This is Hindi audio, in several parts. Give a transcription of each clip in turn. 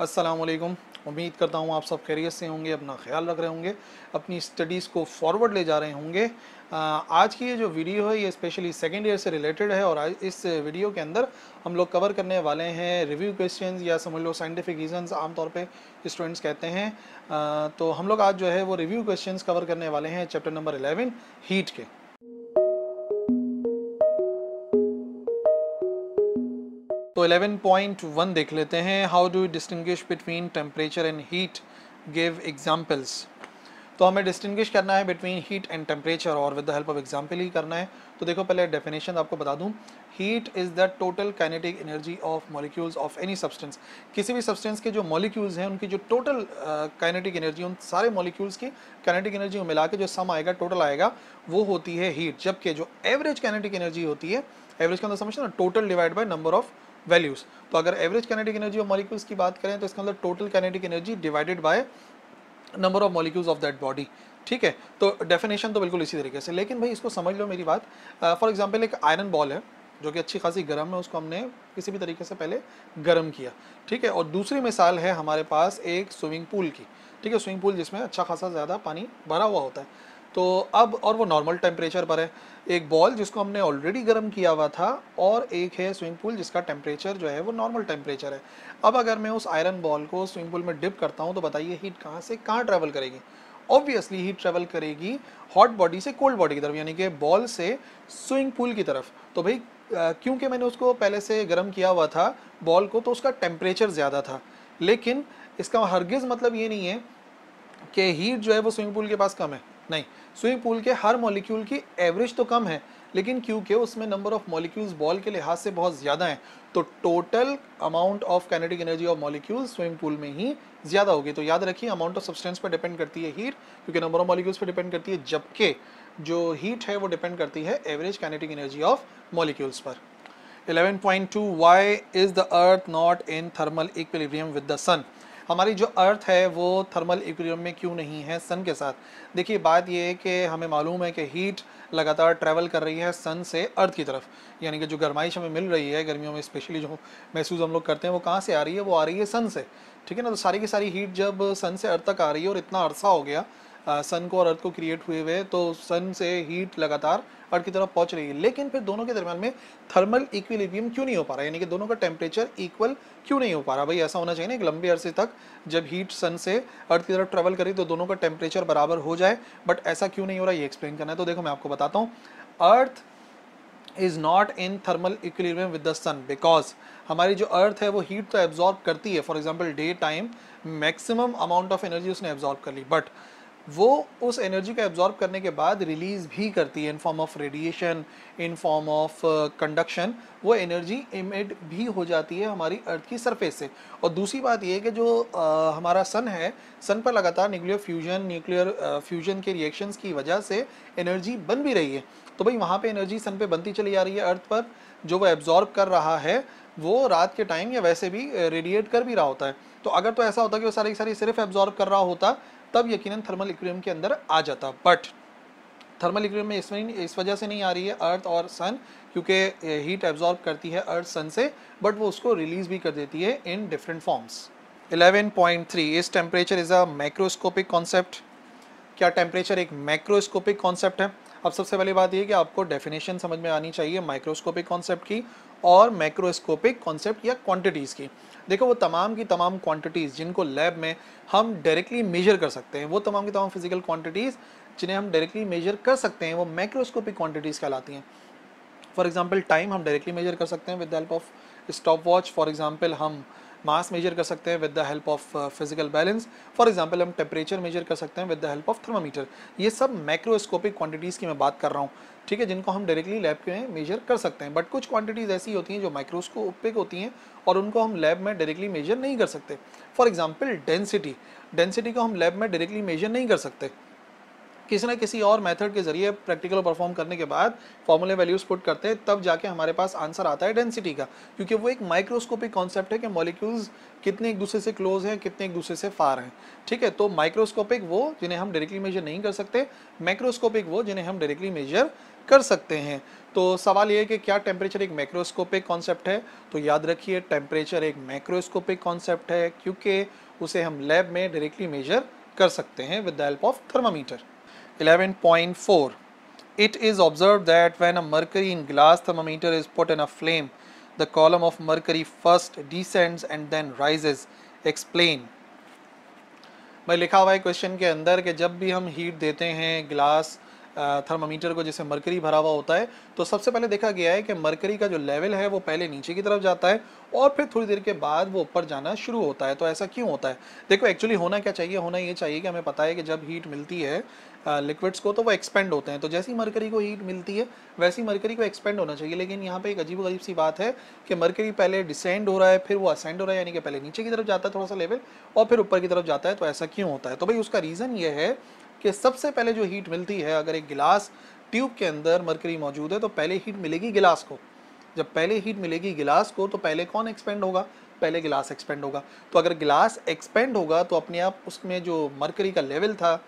अस्सलामुअलैकुम। उम्मीद करता हूँ आप सब खैरियत से होंगे, अपना ख्याल रख रहे होंगे, अपनी स्टडीज़ को फॉरवर्ड ले जा रहे होंगे। आज की ये जो वीडियो है ये स्पेशली सेकेंड ईयर से रिलेटेड है और आज इस वीडियो के अंदर हम लोग कवर करने वाले हैं रिव्यू क्वेश्चंस या समझ लो साइंटिफिक रीजंस आमतौर पे स्टूडेंट्स कहते हैं। तो हम लोग आज जो है वो रिव्यू क्वेश्चंस कवर करने वाले हैं चैप्टर नंबर 11 हीट के। तो 11.1 देख लेते हैं। How do you distinguish between temperature and heat, give examples. तो हमें डिस्टिंग्विश करना है बिटवीन हीट एंड टेम्परेचर और with the help of example ही करना है। तो देखो पहले डेफिनेशन आपको बता दूं। Heat is the total kinetic energy of molecules of any substance. किसी भी सब्सटेंस के जो मॉलिक्यूल्स हैं उनकी जो टोटल काइनेटिक एनर्जी, उन सारे मॉलिक्यूल्स की काइनेटिक एनर्जी को मिला के जो सम आएगा, टोटल आएगा, वो होती है हीट। जबकि जो एवरेज काइनेटिक एनर्जी होती है, एवरेज का अंदर समझते ना, total divide by number of values. तो अगर average kinetic energy of molecules की बात करें तो इसके अंदर total kinetic energy divided by number of molecules of that body. ठीक है, तो डेफिनेशन तो बिल्कुल इसी तरीके से। लेकिन भाई इसको समझ लो मेरी बात। फॉर एग्जांपल एक आयरन बॉल है जो कि अच्छी खासी गर्म है, उसको हमने किसी भी तरीके से पहले गर्म किया। ठीक है, और दूसरी मिसाल है हमारे पास एक स्विमिंग पूल की। ठीक है, स्विमिंग पूल जिसमें अच्छा खासा ज़्यादा पानी भरा हुआ होता है। तो अब और वो नॉर्मल टेम्परेचर पर है। एक बॉल जिसको हमने ऑलरेडी गर्म किया हुआ था और एक है स्विमिंग पूल जिसका टेम्परेचर जो है वो नॉर्मल टेम्परेचर है। अब अगर मैं उस आयरन बॉल को स्विमिंग पूल में डिप करता हूँ तो बताइए हीट कहाँ से कहाँ ट्रैवल करेगी। ऑब्वियसली हीट ट्रैवल करेगी हॉट बॉडी से कोल्ड बॉडी की तरफ, यानी कि बॉल से स्विमिंग पूल की तरफ। तो भाई क्योंकि मैंने उसको पहले से गर्म किया हुआ था बॉल को, तो उसका टेम्परेचर ज़्यादा था। लेकिन इसका हरगिज़ मतलब ये नहीं है कि हीट जो है वो स्विमिंग पूल के पास कम है। नहीं, स्विमिंग पूल के हर मॉलिक्यूल की एवरेज तो कम है, लेकिन क्योंकि उसमें नंबर ऑफ मॉलिक्यूल्स बॉल के लिहाज से बहुत ज़्यादा हैं, तो total amount of kinetic energy of molecules swimming pool में ही ज़्यादा होगी। तो याद रखिए, अमाउंट ऑफ सब्सटेंस पर डिपेंड करती है हीट, क्योंकि नंबर ऑफ मॉलिक्यूल्स पर डिपेंड करती है, जबकि जो हीट है वो डिपेंड करती है average kinetic energy of molecules पर। 11.2 why is the earth not in thermal equilibrium with the sun. हमारी जो अर्थ है वो थर्मल इक्विलिब्रियम में क्यों नहीं है सन के साथ। देखिए बात ये है कि हमें मालूम है कि हीट लगातार ट्रैवल कर रही है सन से अर्थ की तरफ, यानी कि जो गर्माइश हमें मिल रही है गर्मियों में स्पेशली जो महसूस हम लोग करते हैं, वो कहाँ से आ रही है, वो आ रही है सन से। ठीक है ना, तो सारी की सारी हीट जब सन से अर्थ तक आ रही है और इतना अरसा हो गया सन को और अर्थ को क्रिएट हुए हुए, तो सन से हीट लगातार अर्थ की तरफ पहुंच रही है। लेकिन फिर दोनों के दरमियान में थर्मल इक्विलिब्रियम क्यों नहीं हो पा रहा, यानी कि दोनों का टेम्परेचर इक्वल क्यों नहीं हो पा रहा। भाई ऐसा होना चाहिए ना, एक लंबे अरसे तक जब हीट सन से अर्थ की तरफ ट्रेवल करी तो दोनों का टेम्परेचर बराबर हो जाए, बट ऐसा क्यों नहीं हो रहा ये एक्सप्लेन करना है। तो देखो मैं आपको बताता हूँ। Earth is not in thermal equilibrium with the sun because हमारी जो अर्थ है वो हीट तो एब्जॉर्ब करती है। For example day time maximum amount of energy उसने एब्जॉर्ब कर ली, बट वो उस एनर्जी को एब्जॉर्ब करने के बाद रिलीज भी करती है in form of radiation, in form of conduction. वो एनर्जी इमिट भी हो जाती है हमारी अर्थ की सरफेस से। और दूसरी बात ये है कि जो हमारा सन है, सन पर लगातार न्यूक्लियर फ्यूजन के रिएक्शंस की वजह से एनर्जी बन भी रही है। तो भाई वहाँ पे एनर्जी सन पे बनती चली आ रही है, अर्थ पर जो वो एब्जॉर्ब कर रहा है वो रात के टाइम या वैसे भी रेडिएट कर भी रहा होता है। तो अगर तो ऐसा होता कि वो सारी की सारी सिर्फ एब्जॉर्ब कर रहा होता तब यकीनन थर्मल इक्विलिब्रियम के अंदर आ जाता, बट थर्मल इक्विलिब्रियम में इसमें इस वजह से नहीं आ रही है अर्थ और सन, क्योंकि हीट एब्जॉर्ब करती है अर्थ सन से, बट वो उसको रिलीज भी कर देती है इन डिफरेंट फॉर्म्स। 11.3 इस temperature is a macroscopic concept. क्या टेम्परेचर एक मैक्रोस्कोपिक कॉन्सेप्ट है? अब सबसे पहली बात ये कि आपको डेफिनेशन समझ में आनी चाहिए माइक्रोस्कोपिक कॉन्सेप्ट की और मैक्रोस्कोपिक कॉन्सेप्ट या क्वांटिटीज़ की। देखो वो तमाम की तमाम क्वांटिटीज़ जिनको लैब में हम डायरेक्टली मेजर कर सकते हैं, वो तमाम की तमाम फिजिकल क्वांटिटीज़ जिन्हें हम डायरेक्टली मेजर कर सकते हैं, वो मैक्रोस्कोपिक क्वांटिटीज़ कहलाती हैं। फॉर एग्जाम्पल टाइम हम डायरेक्टली मेजर कर सकते हैं with the help of stop watch. For example हम मास मेजर कर सकते हैं with the help of physical balance. For example हम टेम्परेचर मेजर कर सकते हैं with the help of thermometer. ये सब मैक्रोस्कोपिक क्वांटिटीज़ की मैं बात कर रहा हूँ, ठीक है, जिनको हम डायरेक्टली लैब में मेजर कर सकते हैं। बट कुछ क्वांटिटीज़ ऐसी होती हैं जो माइक्रोस्कोपिक होती हैं और उनको हम लैब में डायरेक्टली मेजर नहीं कर सकते। फॉर एग्जाम्पल डेंसिटी को हम लैब में डायरेक्टली मेजर नहीं कर सकते। किसी ना किसी और मेथड के ज़रिए प्रैक्टिकल परफॉर्म करने के बाद फॉर्मूले वैल्यूज़ पुट करते हैं, तब जाके हमारे पास आंसर आता है डेंसिटी का, क्योंकि वो एक माइक्रोस्कोपिक कॉन्सेप्ट है कि मॉलिक्यूल्स कितने एक दूसरे से क्लोज हैं, कितने एक दूसरे से फार हैं। ठीक है, तो माइक्रोस्कोपिक वो जिन्हें हम डायरेक्टली मेजर नहीं कर सकते, मैक्रोस्कोपिक वो जिन्हें हम डायरेक्टली मेजर कर सकते हैं। तो सवाल ये है कि क्या टेम्परेचर एक मैक्रोस्कोपिक कॉन्सेप्ट है? तो याद रखिए टेम्परेचर एक मैक्रोस्कोपिक कॉन्सेप्ट है, क्योंकि उसे हम लैब में डायरेक्टली मेजर कर सकते हैं with the help of thermometer. 11.4 It is observed that when a mercury in glass thermometer is put in a flame, the column of mercury first descends and then rises. Explain. भाई लिखा हुआ है क्वेश्चन के अंदर कि जब भी हम हीट देते हैं ग्लास थर्मामीटर को जिससे मरकरी भरा हुआ होता है, तो सबसे पहले देखा गया है कि मरकरी का जो लेवल है वो पहले नीचे की तरफ जाता है और फिर थोड़ी देर के बाद वो ऊपर जाना शुरू होता है। तो ऐसा क्यों होता है? देखो एक्चुअली होना क्या चाहिए, होना ये चाहिए कि हमें पता है कि जब हीट मिलती है लिक्विड्स को तो वो एक्सपेंड होते हैं, तो जैसी मरकरी को हीट मिलती है वैसी मरकरी को एक्सपेंड होना चाहिए। लेकिन यहाँ पे एक अजीब गरीब सी बात है कि मरकरी पहले डिसेंड हो रहा है, फिर वो असेंड हो रहा है, यानी कि पहले नीचे की तरफ जाता है थोड़ा सा लेवल और फिर ऊपर की तरफ जाता है। तो ऐसा क्यों होता है? तो भाई उसका रीज़न ये है कि सबसे पहले जो हीट मिलती है, अगर एक गिलास ट्यूब के अंदर मरकरी मौजूद है तो पहले हीट मिलेगी गिलास को। जब पहले हीट मिलेगी गिलास को तो पहले कौन एक्सपेंड होगा? पहले गिलास एक्सपेंड होगा। तो अगर गिलास एक्सपेंड होगा तो अपने आप उसमें जो मरकरी का लेवल था,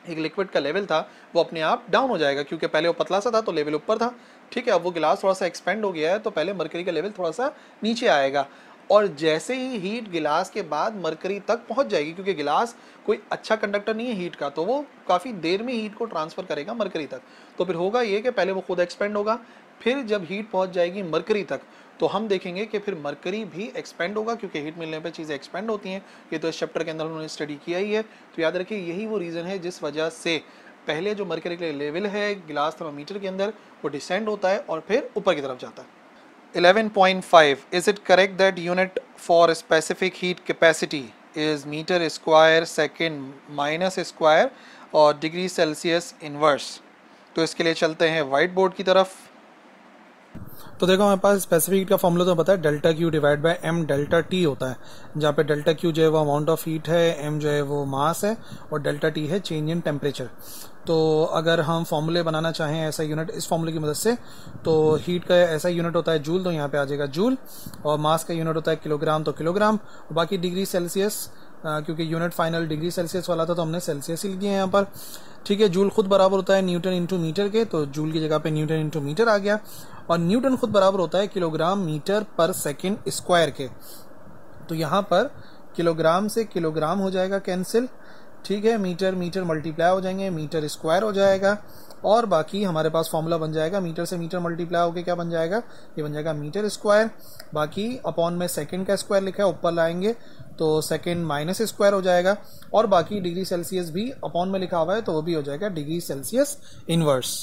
एक लिक्विड का लेवल था, वो अपने आप डाउन हो जाएगा, क्योंकि पहले वो पतला सा था तो लेवल ऊपर था। ठीक है, अब वो गिलास थोड़ा सा एक्सपेंड हो गया है तो पहले मरकरी का लेवल थोड़ा सा नीचे आएगा, और जैसे ही हीट गिलास के बाद मरकरी तक पहुंच जाएगी, क्योंकि गिलास कोई अच्छा कंडक्टर नहीं है हीट का, तो वो काफ़ी देर में हीट को ट्रांसफ़र करेगा मरकरी तक। तो फिर होगा ये कि पहले वो खुद एक्सपेंड होगा, फिर जब हीट पहुंच जाएगी मरकरी तक तो हम देखेंगे कि फिर मरकरी भी एक्सपेंड होगा, क्योंकि हीट मिलने पे चीज़ें एक्सपेंड होती हैं। ये तो इस चैप्टर के अंदर उन्होंने स्टडी किया ही है। तो याद रखिए यही वो रीज़न है जिस वजह से पहले जो मरकरी का लेवल है गिलास थर्मामीटर के अंदर वो डिसेंड होता है और फिर ऊपर की तरफ जाता है। 11.5 Is it correct that unit for specific heat capacity is meter square second minus square और डिग्री सेल्सियस इनवर्स? तो इसके लिए चलते हैं वाइट बोर्ड की तरफ। तो देखो हमारे पास स्पेसिफिक हीट का फॉर्मूला तो पता है, delta Q divide by M delta T होता है, जहाँ पे डेल्टा क्यू जो है वो अमाउंट ऑफ हीट है, एम जो है वो मास है और डेल्टा टी है चेंज इन टेम्परेचर। तो अगर हम फॉर्मूले बनाना चाहें ऐसा यूनिट इस फॉर्मूले की मदद से, तो हीट का ऐसा यूनिट होता है जूल, तो यहाँ पे आ जाएगा जूल, और मास का यूनिट होता है किलोग्राम, तो किलोग्राम, और बाकी डिग्री सेल्सियस, क्योंकि यूनिट फाइनल डिग्री सेल्सियस वाला था तो हमने सेल्सियस ही लिख दिया है यहाँ पर। ठीक है, जूल खुद बराबर होता है न्यूटन इंटू मीटर के, तो जूल की जगह पे न्यूटन इंटू मीटर आ गया, और न्यूटन खुद बराबर होता है किलोग्राम मीटर पर सेकेंड स्क्वायर के। तो यहाँ पर किलोग्राम से किलोग्राम हो जाएगा कैंसिल, ठीक है, मीटर मीटर मल्टीप्लाई हो जाएंगे, मीटर स्क्वायर हो जाएगा, और बाकी हमारे पास फॉर्मूला बन जाएगा मीटर से मीटर मल्टीप्लाई होकर क्या बन जाएगा, ये बन जाएगा मीटर स्क्वायर, बाकी अपॉन में सेकंड का स्क्वायर लिखा है ऊपर लाएंगे तो सेकंड माइनस स्क्वायर हो जाएगा, और बाकी डिग्री सेल्सियस भी अपॉन में लिखा हुआ है तो वो भी हो जाएगा degree Celsius inverse.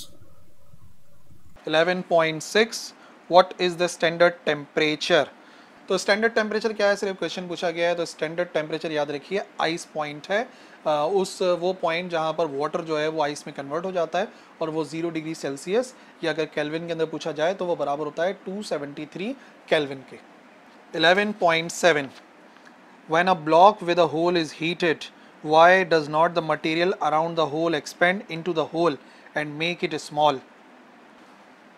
11.6 what is the standard temperature? तो स्टैंडर्ड टेम्परेचर क्या है, सिर्फ क्वेश्चन पूछा गया है। तो स्टैंडर्ड टेम्परेचर याद रखिए आइस पॉइंट है, उस वो पॉइंट जहाँ पर वाटर जो है वो आइस में कन्वर्ट हो जाता है, और वो 0 डिग्री सेल्सियस, या अगर केल्विन के अंदर पूछा जाए तो वो बराबर होता है 273 केल्विन के। 11.7 When a block with a hole is heated, why does not the material around the hole expand into the hole and make it small?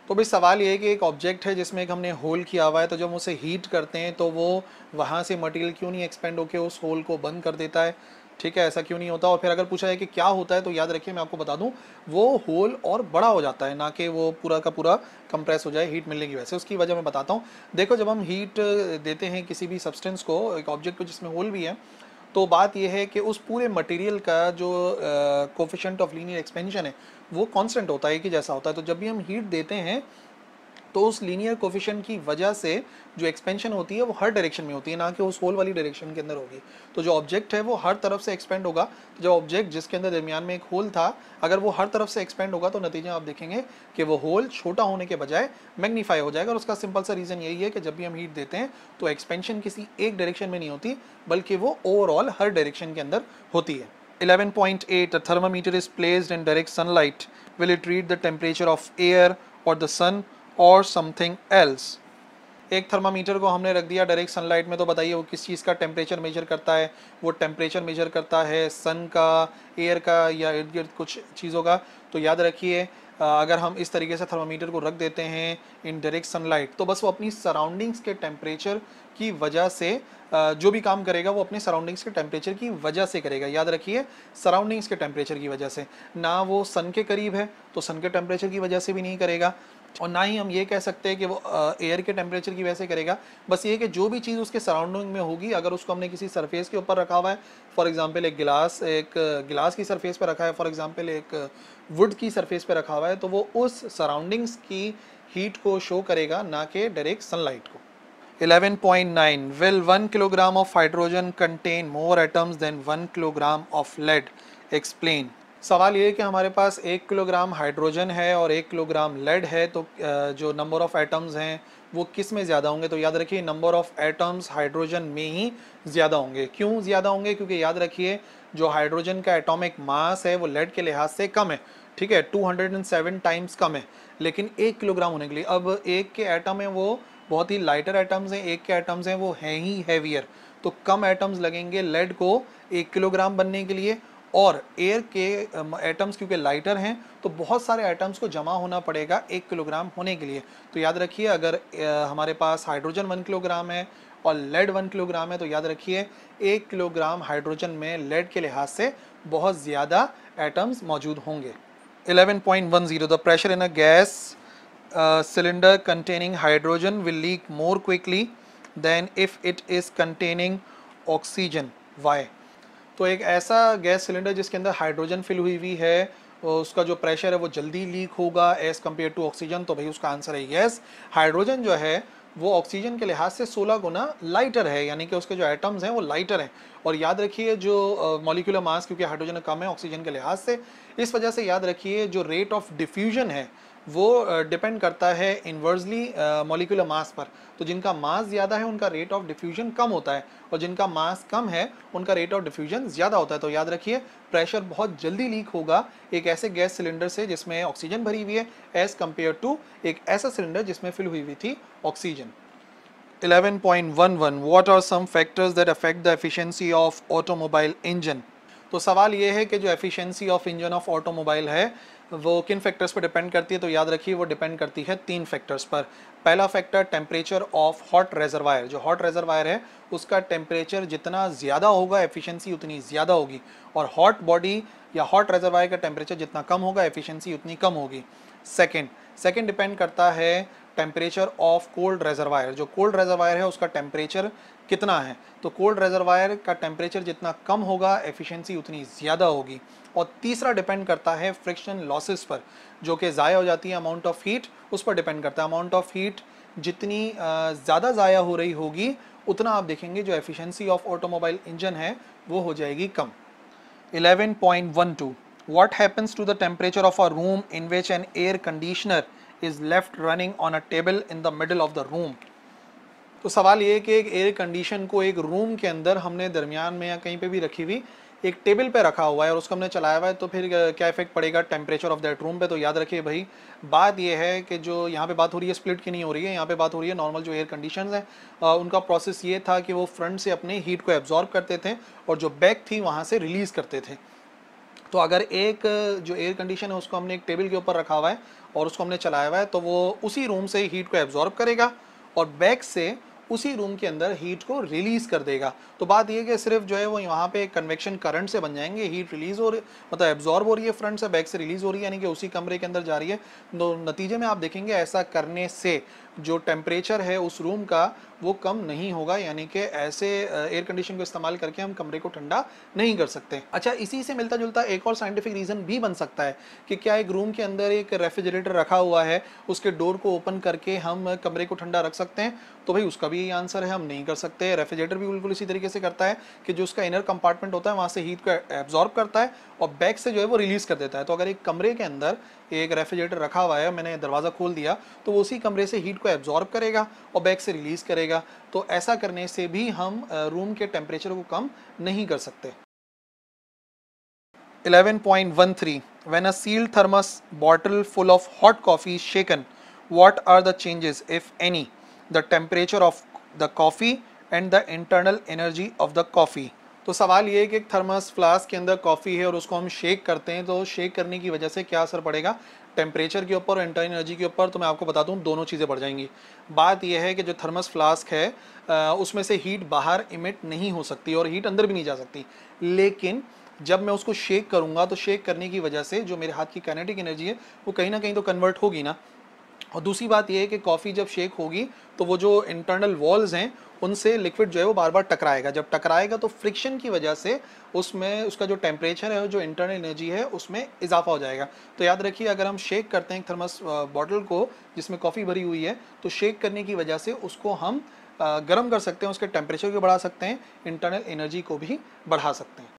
तो भाई सवाल ये है कि एक ऑब्जेक्ट है जिसमें एक हमने होल किया हुआ है, तो जब हम उसे हीट करते हैं तो वो वहाँ से मटेरियल क्यों नहीं एक्सपेंड होकर उस होल को बंद कर देता है? ठीक है, ऐसा क्यों नहीं होता? और फिर अगर पूछा जाए कि क्या होता है, तो याद रखिए मैं आपको बता दूं, वो होल और बड़ा हो जाता है, ना कि वो पूरा का पूरा कंप्रेस हो जाए हीट मिलने की वजह से। उसकी वजह मैं बताता हूँ। देखो जब हम हीट देते हैं किसी भी सब्सटेंस को, एक ऑब्जेक्ट को जिसमें होल भी है, तो बात यह है कि उस पूरे मटेरियल का जो कोफिशिएंट ऑफ लीनियर एक्सपेंशन है वो कांस्टेंट होता है, कि जैसा होता है। तो जब भी हम हीट देते हैं तो उस लीनियर कोफिशिएंट की वजह से जो एक्सपेंशन होती है वो हर डायरेक्शन में होती है, ना कि उस होल वाली डायरेक्शन के अंदर होगी। तो जो ऑब्जेक्ट है वो हर तरफ से एक्सपेंड होगा। तो जो ऑब्जेक्ट जिसके अंदर दरमियान में एक होल था, अगर वो हर तरफ से एक्सपेंड होगा तो नतीजा आप देखेंगे कि वो होल छोटा होने के बजाय मैग्नीफाई हो जाएगा। और उसका सिंपल सा रीज़न यही है कि जब भी हम हीट देते हैं तो एक्सपेंशन किसी एक डायरेक्शन में नहीं होती, बल्कि वो ओवरऑल हर डायरेक्शन के अंदर होती है। 11.8 A thermometer is placed in direct sunlight. Will it read the temperature of air or the sun or something else? एक थर्मामीटर को हमने रख दिया डायरेक्ट सनलाइट में, तो बताइए वो किस चीज़ का टेम्परेचर मेजर करता है? वो टेम्परेचर मेजर करता है सन का, एयर का, या इर्द गिर्द कुछ चीज़ों का। तो याद रखिए अगर हम इस तरीके से थर्मामीटर को रख देते हैं इन डायरेक्ट सनलाइट, तो बस वो अपनी सराउंडिंग्स के टेम्परेचर की वजह से जो भी काम करेगा वो अपने सराउंडिंग्स के टेम्परेचर की वजह से करेगा। याद रखिए सराउंडिंग्स के टेम्परेचर की वजह से, ना वो सन के करीब है तो सन के टेम्परेचर की वजह से भी नहीं करेगा, और ना ही हम ये कह सकते हैं कि वो एयर के टेम्परेचर की वजह से करेगा। बस ये कि जो भी चीज़ उसके सराउंडिंग में होगी, अगर उसको हमने किसी सरफेस के ऊपर रखा हुआ है, फॉर एग्जांपल एक गिलास की सरफेस पे रखा है, फॉर एग्जांपल एक वुड की सरफेस पे रखा हुआ है, तो वो उस सराउंडिंग्स की हीट को शो करेगा, ना कि डायरेक्ट सनलाइट को। 11.9 Will 1 kilogram of hydrogen contain more atoms than 1 kilogram of lead? Explain. सवाल ये है कि हमारे पास 1 किलोग्राम हाइड्रोजन है और 1 किलोग्राम लेड है, तो जो नंबर ऑफ एटम्स हैं वो किस में ज़्यादा होंगे? तो याद रखिए नंबर ऑफ एटम्स हाइड्रोजन में ही ज़्यादा होंगे। क्यों ज़्यादा होंगे? क्योंकि याद रखिए जो हाइड्रोजन का एटॉमिक मास है वो लेड के लिहाज से कम है, ठीक है, 207 टाइम्स कम है, लेकिन 1 किलोग्राम होने के लिए, अब एक के एटम है वो बहुत ही लाइटर एटम्स हैं, एक के एटम्स हैं वो हैं ही हैवियर, तो कम एटम्स लगेंगे लेड को 1 किलोग्राम बनने के लिए, और एयर के एटम्स क्योंकि लाइटर हैं तो बहुत सारे एटम्स को जमा होना पड़ेगा 1 किलोग्राम होने के लिए। तो याद रखिए अगर हमारे पास हाइड्रोजन 1 किलोग्राम है और लेड 1 किलोग्राम है, तो याद रखिए 1 किलोग्राम हाइड्रोजन में लेड के लिहाज से बहुत ज़्यादा एटम्स मौजूद होंगे। 11.10 The pressure in a gas cylinder containing hydrogen will leak more quickly than if it is containing oxygen. Why? तो एक ऐसा गैस सिलेंडर जिसके अंदर हाइड्रोजन फिल हुई हुई है, उसका जो प्रेशर है वो जल्दी लीक होगा एज कम्पेयर टू ऑक्सीजन। तो भाई उसका आंसर है यस, हाइड्रोजन जो है वो ऑक्सीजन के लिहाज से 16 गुना लाइटर है, यानी कि उसके जो एटम्स हैं वो लाइटर हैं। और याद रखिए जो मॉलिक्यूलर मास क्योंकि हाइड्रोजन कम है ऑक्सीजन के लिहाज से, इस वजह से याद रखिए जो रेट ऑफ डिफ्यूजन है वो डिपेंड करता है इन्वर्सली मॉलिक्यूलर मास पर। तो जिनका मास ज़्यादा है उनका रेट ऑफ डिफ्यूजन कम होता है, और जिनका मास कम है उनका रेट ऑफ डिफ्यूजन ज़्यादा होता है। तो याद रखिए प्रेशर बहुत जल्दी लीक होगा एक ऐसे गैस सिलेंडर से जिसमें ऑक्सीजन भरी हुई है एज़ कम्पेयर टू एक ऐसा सिलेंडर जिसमें फिल हुई हुई थी oxygen. 11.11 What are some factors that affect the efficiency of automobile engine? तो सवाल ये है कि जो efficiency of engine of automobile है वो किन फैक्टर्स पर डिपेंड करती है? तो याद रखिए वो डिपेंड करती है 3 फैक्टर्स पर। पहला factor temperature of hot reservoir, जो हॉट रेजरवायर है उसका टेम्परेचर जितना ज़्यादा होगा एफिशिएंसी उतनी ज़्यादा होगी, और हॉट बॉडी या हॉट रेजरवायर का टेम्परेचर जितना कम होगा एफिशिएंसी उतनी कम होगी। सेकेंड डिपेंड करता है टेम्परेचर ऑफ कोल्ड रेजरवायर, जो कोल्ड रेजरवायर है उसका टेम्परेचर कितना है। तो कोल्ड रेजरवायर का टेम्परेचर जितना कम होगा एफिशिएंसी उतनी ज़्यादा होगी। और तीसरा डिपेंड करता है फ्रिक्शन लॉसेस पर, जो कि ज़ाया हो जाती है अमाउंट ऑफ हीट, उस पर डिपेंड करता है। अमाउंट ऑफ हीट जितनी ज़्यादा ज़ाया हो रही होगी उतना आप देखेंगे जो एफिशिएंसी ऑफ ऑटोमोबाइल इंजन है वो हो जाएगी कम। 11.12 What happens to the temperature of a room in which an air conditioner is left running on a table in the middle of the room? तो सवाल ये है कि एक एयर कंडीशन को एक रूम के अंदर हमने दरमियान में या कहीं पे भी रखी हुई एक टेबल पे रखा हुआ है और उसको हमने चलाया हुआ है, तो फिर क्या इफेक्ट पड़ेगा टेम्परेचर ऑफ दैट रूम पे? तो याद रखिए भाई बात ये है कि जो यहाँ पे बात हो रही है स्प्लिट की नहीं हो रही है, यहाँ पे बात हो रही है नॉर्मल जो एयर कंडीशंस हैं उनका प्रोसेस ये था कि वो फ्रंट से अपने हीट को एब्जॉर्ब करते थे और जो बैक थी वहाँ से रिलीज़ करते थे। तो अगर एक जो एयर कंडीशन है उसको हमने एक टेबल के ऊपर रखा हुआ है और उसको हमने चलाया हुआ है, तो वो उसी रूम से हीट को एब्जॉर्ब करेगा और बैक से उसी रूम के अंदर हीट को रिलीज कर देगा। तो बात यह कि सिर्फ जो है वो यहाँ पे कन्वेक्शन करंट से बन जाएंगे, हीट रिलीज हो रही मतलब एब्जॉर्ब हो रही है फ्रंट से, बैक से रिलीज हो रही है, यानी कि उसी कमरे के अंदर जा रही है। तो नतीजे में आप देखेंगे ऐसा करने से जो टेम्परेचर है उस रूम का वो कम नहीं होगा, यानी कि ऐसे एयर कंडीशन को इस्तेमाल करके हम कमरे को ठंडा नहीं कर सकते। अच्छा, इसी से मिलता जुलता एक और साइंटिफिक रीज़न भी बन सकता है कि क्या एक रूम के अंदर एक रेफ्रिजरेटर रखा हुआ है, उसके डोर को ओपन करके हम कमरे को ठंडा रख सकते हैं? तो भाई उसका भी यही आंसर है, हम नहीं कर सकते। रेफ्रिजरेटर भी बिल्कुल इसी तरीके से करता है कि जो उसका इनर कंपार्टमेंट होता है वहाँ से हीट को एब्जॉर्ब करता है और बैक से जो है वो रिलीज़ कर देता है। तो अगर एक कमरे के अंदर एक रेफ्रिजरेटर रखा हुआ है, मैंने दरवाज़ा खोल दिया, तो वो उसी कमरे से हीट को एब्जॉर्ब करेगा और बैक से रिलीज़ करेगा। तो ऐसा करने से भी हम रूम के टेम्परेचर को कम नहीं कर सकते। 11.13 When a sealed thermos bottle full of hot coffee is shaken, what are the changes, if any? The temperature of the coffee and the internal energy of the coffee. तो सवाल ये है कि एक थर्मस फ्लास्क के अंदर कॉफ़ी है और उसको हम शेक करते हैं, तो शेक करने की वजह से क्या असर पड़ेगा टेम्परेचर के ऊपर और इंटरनल एनर्जी के ऊपर। तो मैं आपको बता दूं दोनों चीज़ें बढ़ जाएंगी। बात यह है कि जो थर्मस फ्लास्क है उसमें से हीट बाहर इमिट नहीं हो सकती और हीट अंदर भी नहीं जा सकती, लेकिन जब मैं उसको शेक करूंगा तो शेक करने की वजह से जो मेरे हाथ की काइनेटिक एनर्जी है वो कहीं ना कहीं तो कन्वर्ट होगी ना। और दूसरी बात यह है कि कॉफ़ी जब शेक होगी तो वो जो इंटरनल वॉल्स हैं उनसे लिक्विड जो है वो बार बार टकराएगा, जब टकराएगा तो फ्रिक्शन की वजह से उसमें उसका जो टेम्परेचर है और जो इंटरनल एनर्जी है उसमें इजाफा हो जाएगा। तो याद रखिए अगर हम शेक करते हैं थर्मस बॉटल को जिसमें कॉफ़ी भरी हुई है, तो शेक करने की वजह से उसको हम गर्म कर सकते हैं, उसके टेम्परेचर को बढ़ा सकते हैं, इंटरनल एनर्जी को भी बढ़ा सकते हैं।